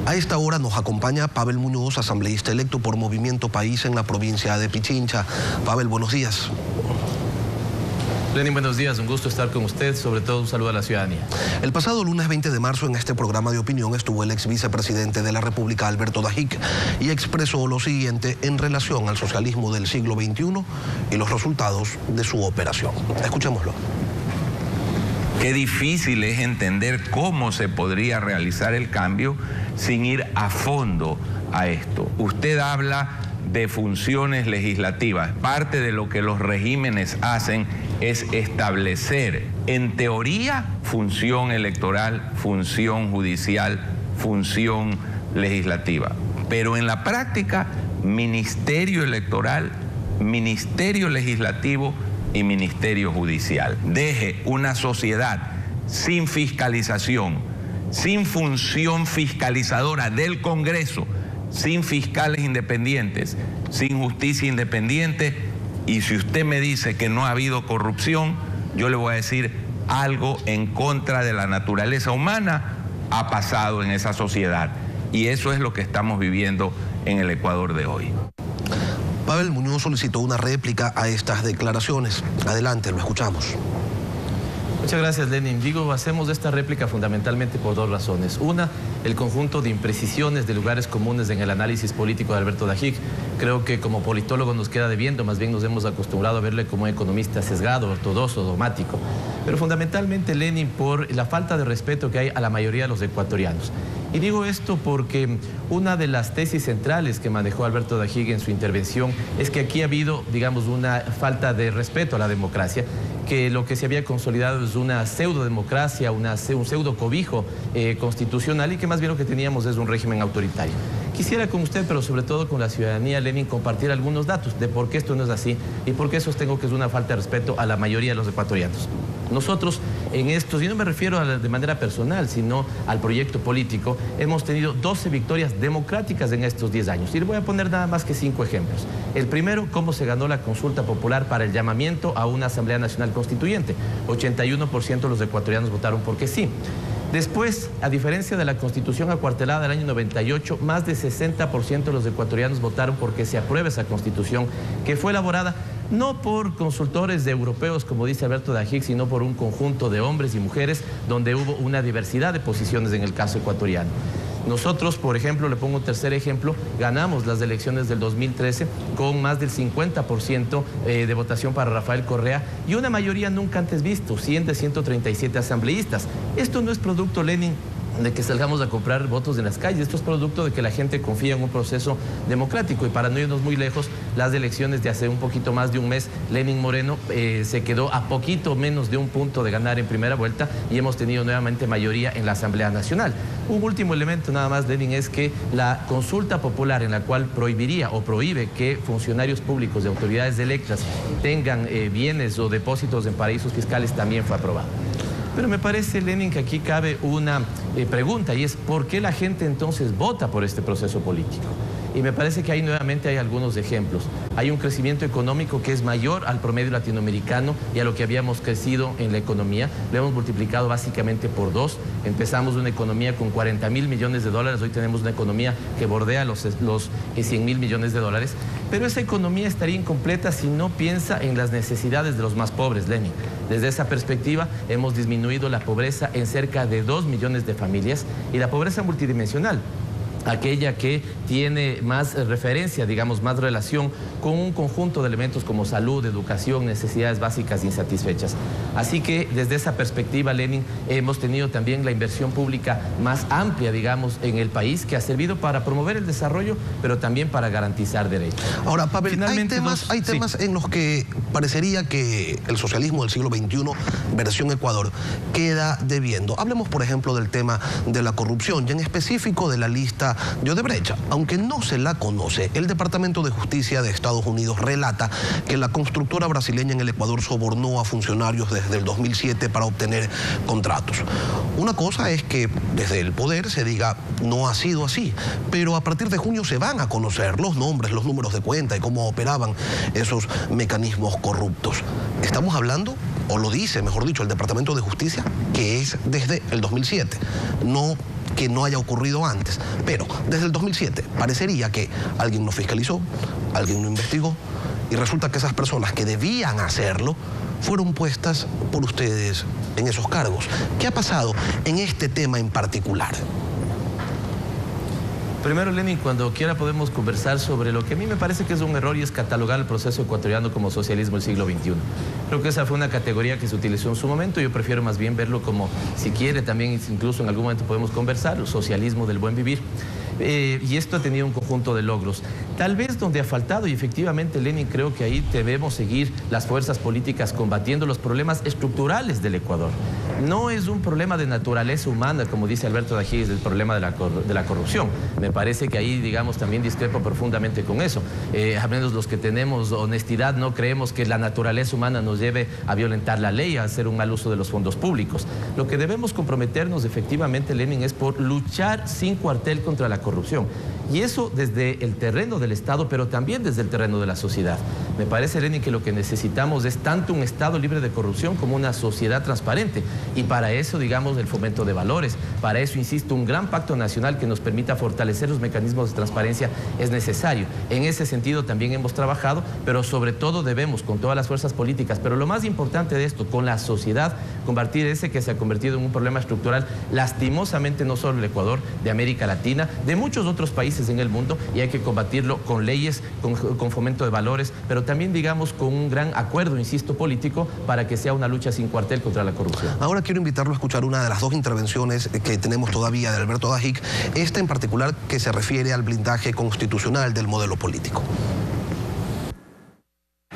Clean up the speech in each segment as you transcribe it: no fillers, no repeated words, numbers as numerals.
A esta hora nos acompaña Pavel Muñoz, asambleísta electo por Movimiento País en la provincia de Pichincha. Pavel, buenos días. Lenin, buenos días, un gusto estar con usted, sobre todo un saludo a la ciudadanía. El pasado lunes 20 de marzo en este programa de opinión estuvo el ex vicepresidente de la República, Alberto Dajic, y expresó lo siguiente en relación al socialismo del siglo XXI y los resultados de su operación. Escuchémoslo. Qué difícil es entender cómo se podría realizar el cambio sin ir a fondo a esto. Usted habla de funciones legislativas. Parte de lo que los regímenes hacen es establecer, en teoría, función electoral, función judicial, función legislativa. Pero en la práctica, ministerio electoral, ministerio legislativo y ministerio judicial. Deje una sociedad sin fiscalización, sin función fiscalizadora del Congreso, sin fiscales independientes, sin justicia independiente, y si usted me dice que no ha habido corrupción, yo le voy a decir algo en contra de la naturaleza humana ha pasado en esa sociedad, y eso es lo que estamos viviendo en el Ecuador de hoy. Pavel Muñoz solicitó una réplica a estas declaraciones. Adelante, lo escuchamos. Muchas gracias, Lenin. Hacemos esta réplica fundamentalmente por dos razones. Una, el conjunto de imprecisiones de lugares comunes en el análisis político de Alberto Dajic. Creo que como politólogo nos queda debiendo, más bien nos hemos acostumbrado a verle como economista sesgado, ortodoxo, dogmático. Pero fundamentalmente, Lenin, por la falta de respeto que hay a la mayoría de los ecuatorianos. Y digo esto porque una de las tesis centrales que manejó Alberto Dajic en su intervención es que aquí ha habido, digamos, una falta de respeto a la democracia, que lo que se había consolidado es una pseudodemocracia, un pseudo cobijo constitucional, y que más bien lo que teníamos es un régimen autoritario. Quisiera con usted, pero sobre todo con la ciudadanía, Lenin, compartir algunos datos de por qué esto no es así y por qué sostengo que es una falta de respeto a la mayoría de los ecuatorianos. Nosotros en estos, y no me refiero de manera personal, sino al proyecto político, hemos tenido 12 victorias democráticas en estos 10 años. Y le voy a poner nada más que 5 ejemplos. El primero, cómo se ganó la consulta popular para el llamamiento a una Asamblea Nacional Constituyente. 81% de los ecuatorianos votaron porque sí. Después, a diferencia de la Constitución acuartelada del año 98, más de 60% de los ecuatorianos votaron porque se apruebe esa Constitución, que fue elaborada no por consultores europeos, como dice Alberto Dajic, sino por un conjunto de hombres y mujeres donde hubo una diversidad de posiciones en el caso ecuatoriano. Nosotros, por ejemplo, le pongo un tercer ejemplo, ganamos las elecciones del 2013 con más del 50% de votación para Rafael Correa y una mayoría nunca antes visto, 100 de 137 asambleístas. Esto no es producto, Lenin, de que salgamos a comprar votos en las calles. Esto es producto de que la gente confía en un proceso democrático. Y para no irnos muy lejos, las elecciones de hace un poquito más de un mes, Lenin Moreno se quedó a poquito menos de un punto de ganar en primera vuelta y hemos tenido nuevamente mayoría en la Asamblea Nacional. Un último elemento nada más, Lenin, es que la consulta popular en la cual prohibiría o prohíbe que funcionarios públicos de autoridades electas tengan bienes o depósitos en paraísos fiscales también fue aprobada. Pero me parece, Lenin, que aquí cabe una pregunta, y es ¿por qué la gente entonces vota por este proceso político? Y me parece que ahí nuevamente hay algunos ejemplos. Hay un crecimiento económico que es mayor al promedio latinoamericano y a lo que habíamos crecido en la economía. Lo hemos multiplicado básicamente por 2. Empezamos una economía con 40.000 millones de dólares. Hoy tenemos una economía que bordea los 100.000 millones de dólares. Pero esa economía estaría incompleta si no piensa en las necesidades de los más pobres, Lenin. Desde esa perspectiva hemos disminuido la pobreza en cerca de 2 millones de familias y la pobreza multidimensional, aquella que tiene más referencia, digamos, más relación con un conjunto de elementos como salud, educación, necesidades básicas insatisfechas. Así que desde esa perspectiva, Lenin, hemos tenido también la inversión pública más amplia, digamos, en el país, que ha servido para promover el desarrollo, pero también para garantizar derechos. Ahora, Pavel, hay temas en los que parecería que el socialismo del siglo XXI, versión Ecuador, queda debiendo. Hablemos, por ejemplo, del tema de la corrupción y en específico de la lista de Odebrecht. Aunque no se la conoce, el Departamento de Justicia de Estados Unidos relata que la constructora brasileña en el Ecuador sobornó a funcionarios desde el 2007 para obtener contratos. Una cosa es que desde el poder se diga no ha sido así, pero a partir de junio se van a conocer los nombres, los números de cuenta y cómo operaban esos mecanismos corruptos. Estamos hablando, o lo dice, mejor dicho, el Departamento de Justicia, que es desde el 2007, no que no haya ocurrido antes. Pero desde el 2007 parecería que alguien no fiscalizó, alguien no investigó, y resulta que esas personas que debían hacerlo fueron puestas por ustedes en esos cargos. ¿Qué ha pasado en este tema en particular? Primero, Lenin, cuando quiera podemos conversar sobre lo que a mí me parece que es un error, y es catalogar el proceso ecuatoriano como socialismo del siglo XXI. Creo que esa fue una categoría que se utilizó en su momento. Yo prefiero más bien verlo como, si quiere, también incluso en algún momento podemos conversar, el socialismo del buen vivir. Y esto ha tenido un conjunto de logros. Tal vez donde ha faltado, y efectivamente, Lenin, creo que ahí debemos seguir las fuerzas políticas combatiendo los problemas estructurales del Ecuador. No es un problema de naturaleza humana, como dice Alberto Dají, es el problema de la corrupción. Me parece que ahí, digamos, también discrepo profundamente con eso. Al menos los que tenemos honestidad no creemos que la naturaleza humana nos lleve a violentar la ley, a hacer un mal uso de los fondos públicos. Lo que debemos comprometernos, efectivamente, Lenin, es por luchar sin cuartel contra la corrupción. Y eso desde el terreno del Estado, pero también desde el terreno de la sociedad. Me parece, Lenin, que lo que necesitamos es tanto un Estado libre de corrupción como una sociedad transparente. Y para eso, digamos, el fomento de valores. Para eso, insisto, un gran pacto nacional que nos permita fortalecer los mecanismos de transparencia es necesario. En ese sentido también hemos trabajado, pero sobre todo debemos, con todas las fuerzas políticas, pero lo más importante de esto, con la sociedad, combatir ese que se ha convertido en un problema estructural, lastimosamente no solo el Ecuador, de América Latina, de muchos otros países en el mundo, y hay que combatirlo con leyes, con fomento de valores, pero también, digamos, con un gran acuerdo, insisto, político, para que sea una lucha sin cuartel contra la corrupción. Ahora quiero invitarlo a escuchar una de las dos intervenciones que tenemos todavía de Alberto Dají, esta en particular que se refiere al blindaje constitucional del modelo político.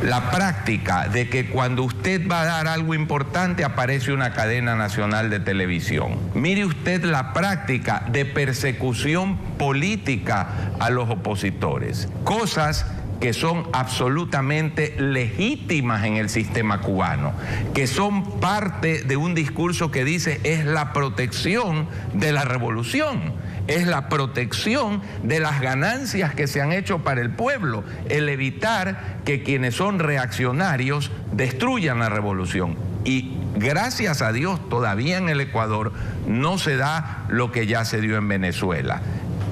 La práctica de que cuando usted va a dar algo importante aparece una cadena nacional de televisión. Mire usted la práctica de persecución política a los opositores. Cosas que son absolutamente legítimas en el sistema cubano, que son parte de un discurso que dice es la protección de la revolución, es la protección de las ganancias que se han hecho para el pueblo, el evitar que quienes son reaccionarios destruyan la revolución. Y gracias a Dios todavía en el Ecuador no se da lo que ya se dio en Venezuela,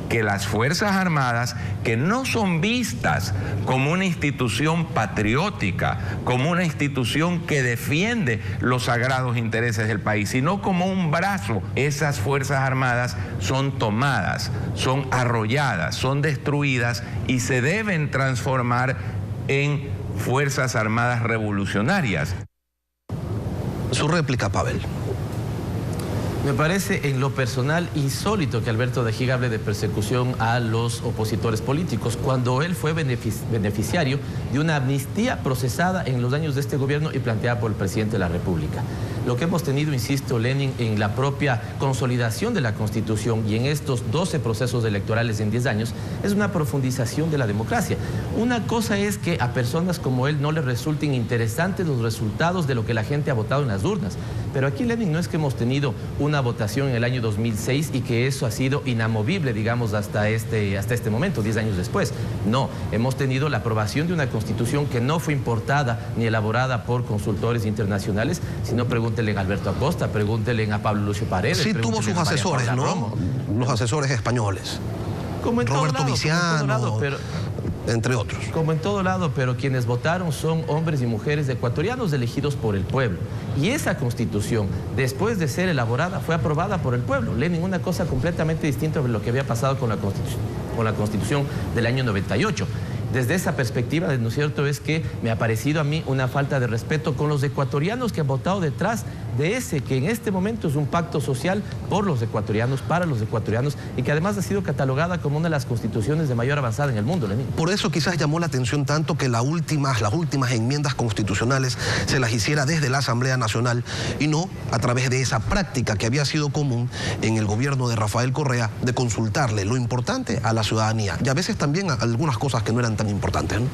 que las Fuerzas Armadas, que no son vistas como una institución patriótica, como una institución que defiende los sagrados intereses del país, sino como un brazo, esas Fuerzas Armadas son tomadas, son arrolladas, son destruidas y se deben transformar en Fuerzas Armadas revolucionarias. Su réplica, Pavel. Me parece en lo personal insólito que Alberto Dají hable de persecución a los opositores políticos, cuando él fue beneficiario de una amnistía procesada en los años de este gobierno y planteada por el presidente de la República. Lo que hemos tenido, insisto, Lenin, en la propia consolidación de la Constitución y en estos 12 procesos electorales en 10 años, es una profundización de la democracia. Una cosa es que a personas como él no les resulten interesantes los resultados de lo que la gente ha votado en las urnas. Pero aquí, Lenin, no es que hemos tenido una votación en el año 2006 y que eso ha sido inamovible, digamos, hasta este momento, 10 años después. No, hemos tenido la aprobación de una Constitución que no fue importada ni elaborada por consultores internacionales, sino pregúntenle a Alberto Acosta, pregúntenle a Pablo Lucio Paredes. Sí, tuvo sus asesores, ¿no? Los asesores españoles. Como en Roberto Viciano, entre otros. Como en todo lado, pero quienes votaron son hombres y mujeres ecuatorianos elegidos por el pueblo. Y esa Constitución, después de ser elaborada, fue aprobada por el pueblo. Lenin, una cosa completamente distinta de lo que había pasado con la Constitución del año 98. Desde esa perspectiva, ¿no es cierto?, es que me ha parecido a mí una falta de respeto con los ecuatorianos que han votado detrás de ese que en este momento es un pacto social por los ecuatorianos, para los ecuatorianos, y que además ha sido catalogada como una de las constituciones de mayor avanzada en el mundo, Lenin. Por eso quizás llamó la atención tanto que las últimas enmiendas constitucionales se las hiciera desde la Asamblea Nacional y no a través de esa práctica que había sido común en el gobierno de Rafael Correa de consultarle lo importante a la ciudadanía y a veces también algunas cosas que no eran tan importantes, ¿no?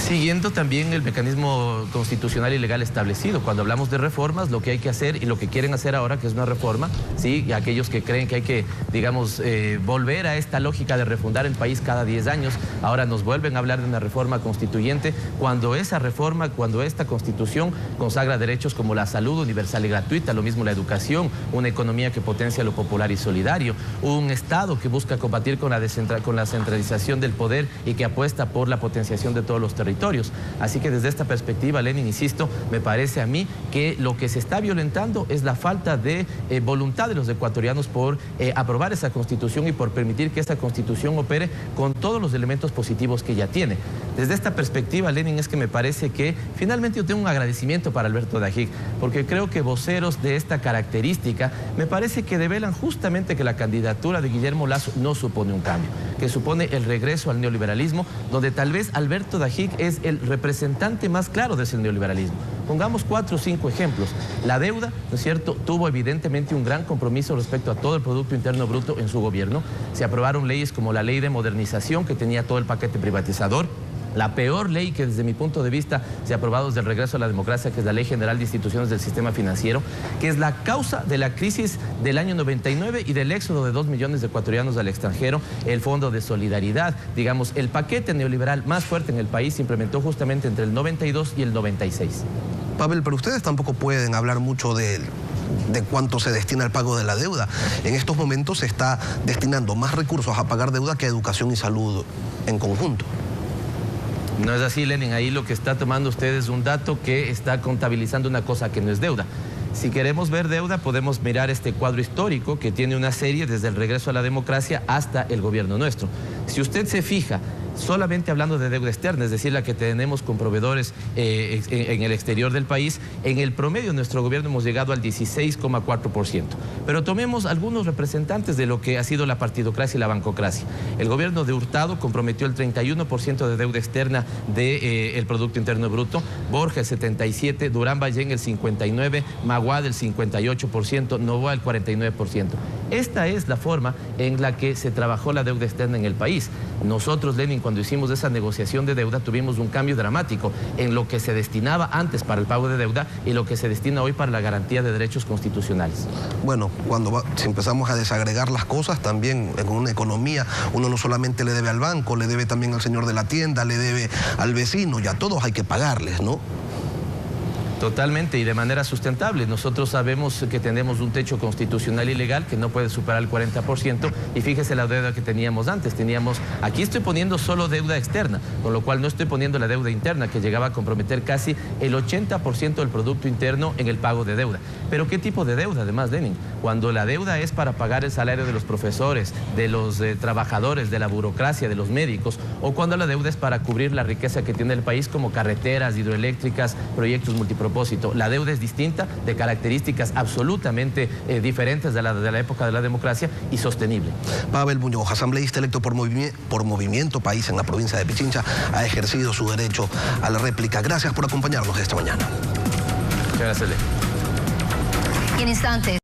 Siguiendo también el mecanismo constitucional y legal establecido. Cuando hablamos de reformas, lo que hay que hacer y lo que quieren hacer ahora, que es una reforma, ¿sí? Y aquellos que creen que hay que, digamos, volver a esta lógica de refundar el país cada 10 años, ahora nos vuelven a hablar de una reforma constituyente, cuando esa reforma, cuando esta constitución consagra derechos como la salud universal y gratuita, lo mismo la educación, una economía que potencia lo popular y solidario, un Estado que busca combatir con la centralización del poder y que apuesta por la potenciación de todos los territorios. Así que desde esta perspectiva, Lenin, insisto, me parece a mí que lo que se está violentando es la falta de voluntad de los ecuatorianos por aprobar esa constitución y por permitir que esta constitución opere con todos los elementos positivos que ya tiene. Desde esta perspectiva, Lenin, es que me parece que finalmente yo tengo un agradecimiento para Alberto Dajik, porque creo que voceros de esta característica me parece que develan justamente que la candidatura de Guillermo Lasso no supone un cambio, que supone el regreso al neoliberalismo, donde tal vez Alberto Dajik es el representante más claro de ese neoliberalismo. Pongamos 4 o 5 ejemplos. La deuda, ¿no es cierto?, tuvo evidentemente un gran compromiso respecto a todo el Producto Interno Bruto en su gobierno. Se aprobaron leyes como la ley de modernización, que tenía todo el paquete privatizador. La peor ley que desde mi punto de vista se ha aprobado desde el regreso a la democracia, que es la Ley General de Instituciones del Sistema Financiero, que es la causa de la crisis del año 99 y del éxodo de 2 millones de ecuatorianos al extranjero. El Fondo de Solidaridad, digamos, el paquete neoliberal más fuerte en el país se implementó justamente entre el 92 y el 96. Pavel, pero ustedes tampoco pueden hablar mucho de cuánto se destina al pago de la deuda. En estos momentos se está destinando más recursos a pagar deuda que a educación y salud en conjunto. No es así, Lenin. Ahí lo que está tomando usted es un dato que está contabilizando una cosa que no es deuda. Si queremos ver deuda, podemos mirar este cuadro histórico que tiene una serie desde el regreso a la democracia hasta el gobierno nuestro. Si usted se fija, solamente hablando de deuda externa, es decir, la que tenemos con proveedores en el exterior del país, en el promedio de nuestro gobierno hemos llegado al 16,4%. Pero tomemos algunos representantes de lo que ha sido la partidocracia y la bancocracia. El gobierno de Hurtado comprometió el 31% de deuda externa del Producto Interno Bruto, Borja el 77%, Durán Ballén el 59%, Maguad el 58%, Novoa el 49%. Esta es la forma en la que se trabajó la deuda externa en el país. Nosotros, Lenin, cuando hicimos esa negociación de deuda, tuvimos un cambio dramático en lo que se destinaba antes para el pago de deuda y lo que se destina hoy para la garantía de derechos constitucionales. Bueno, si empezamos a desagregar las cosas, también en una economía, uno no solamente le debe al banco, le debe también al señor de la tienda, le debe al vecino, y a todos hay que pagarles, ¿no? Totalmente, y de manera sustentable. Nosotros sabemos que tenemos un techo constitucional y legal que no puede superar el 40%, y fíjese la deuda que teníamos antes. Aquí estoy poniendo solo deuda externa, con lo cual no estoy poniendo la deuda interna, que llegaba a comprometer casi el 80% del Producto Interno en el pago de deuda. Pero ¿qué tipo de deuda, además, Lenin? Cuando la deuda es para pagar el salario de los profesores, de los trabajadores, de la burocracia, de los médicos, o cuando la deuda es para cubrir la riqueza que tiene el país, como carreteras, hidroeléctricas, proyectos multipropósito. La deuda es distinta, de características absolutamente diferentes de la época de la democracia, y sostenible. Pavel Muñoz, asambleísta electo por Movimiento País en la provincia de Pichincha, ha ejercido su derecho a la réplica. Gracias por acompañarnos esta mañana. Muchas gracias, Lenin. En instantes.